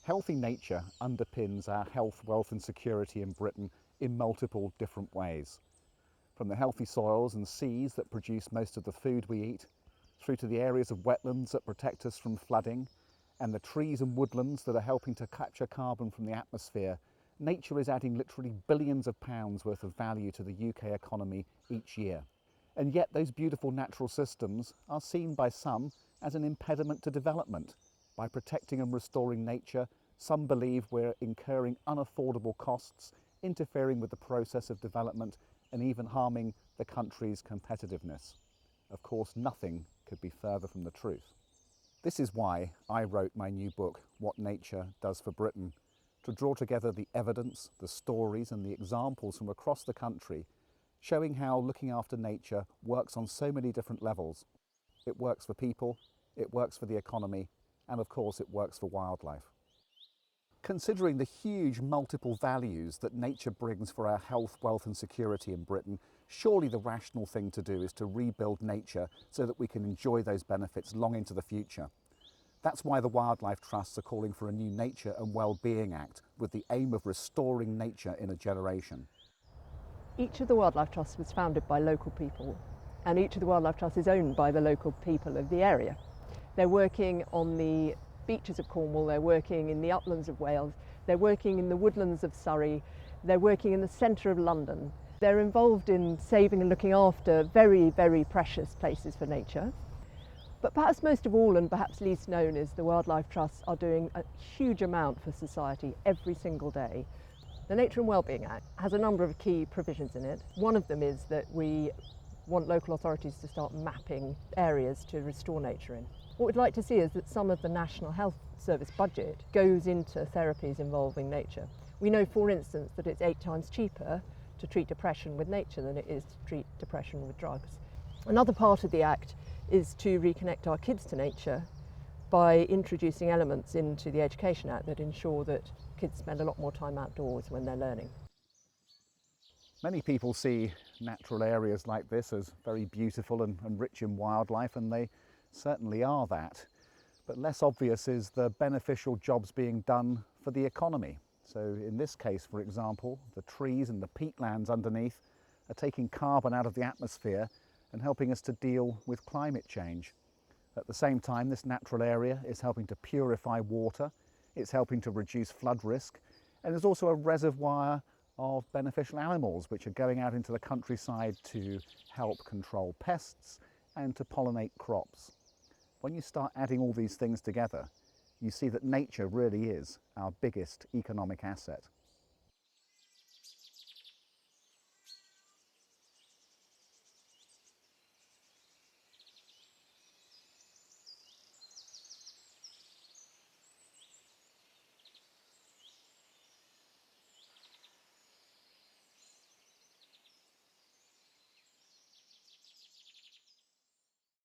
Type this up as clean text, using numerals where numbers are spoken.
Healthy nature underpins our health, wealth and security in Britain in multiple different ways. From the healthy soils and seas that produce most of the food we eat, through to the areas of wetlands that protect us from flooding, and the trees and woodlands that are helping to capture carbon from the atmosphere, nature is adding literally billions of pounds worth of value to the UK economy each year. And yet those beautiful natural systems are seen by some as an impediment to development. By protecting and restoring nature, some believe we're incurring unaffordable costs, interfering with the process of development and even harming the country's competitiveness. Of course, nothing could be further from the truth. This is why I wrote my new book, What Nature Does for Britain, to draw together the evidence, the stories and the examples from across the country, showing how looking after nature works on so many different levels. It works for people, it works for the economy, and of course it works for wildlife. Considering the huge multiple values that nature brings for our health, wealth and security in Britain, surely the rational thing to do is to rebuild nature so that we can enjoy those benefits long into the future. That's why the wildlife trusts are calling for a new Nature and Wellbeing Act with the aim of restoring nature in a generation. Each of the wildlife trusts was founded by local people, and each of the wildlife trusts is owned by the local people of the area. They're working on the beaches of Cornwall, they're working in the uplands of Wales, they're working in the woodlands of Surrey, they're working in the centre of London. They're involved in saving and looking after very, very precious places for nature. But perhaps most of all, and perhaps least known, is the wildlife trusts are doing a huge amount for society every single day. The Nature and Wellbeing Act has a number of key provisions in it. One of them is that we want local authorities to start mapping areas to restore nature in. What we'd like to see is that some of the National Health Service budget goes into therapies involving nature. We know, for instance, that it's 8 times cheaper to treat depression with nature than it is to treat depression with drugs. Another part of the Act is to reconnect our kids to nature by introducing elements into the Education Act that ensure that kids spend a lot more time outdoors when they're learning. Many people see natural areas like this as very beautiful and rich in wildlife, and they certainly are that. But less obvious is the beneficial jobs being done for the economy. So in this case, for example, the trees and the peatlands underneath are taking carbon out of the atmosphere and helping us to deal with climate change. At the same time, this natural area is helping to purify water, it's helping to reduce flood risk, and there's also a reservoir of beneficial animals which are going out into the countryside to help control pests and to pollinate crops. When you start adding all these things together, you see that nature really is our biggest economic asset.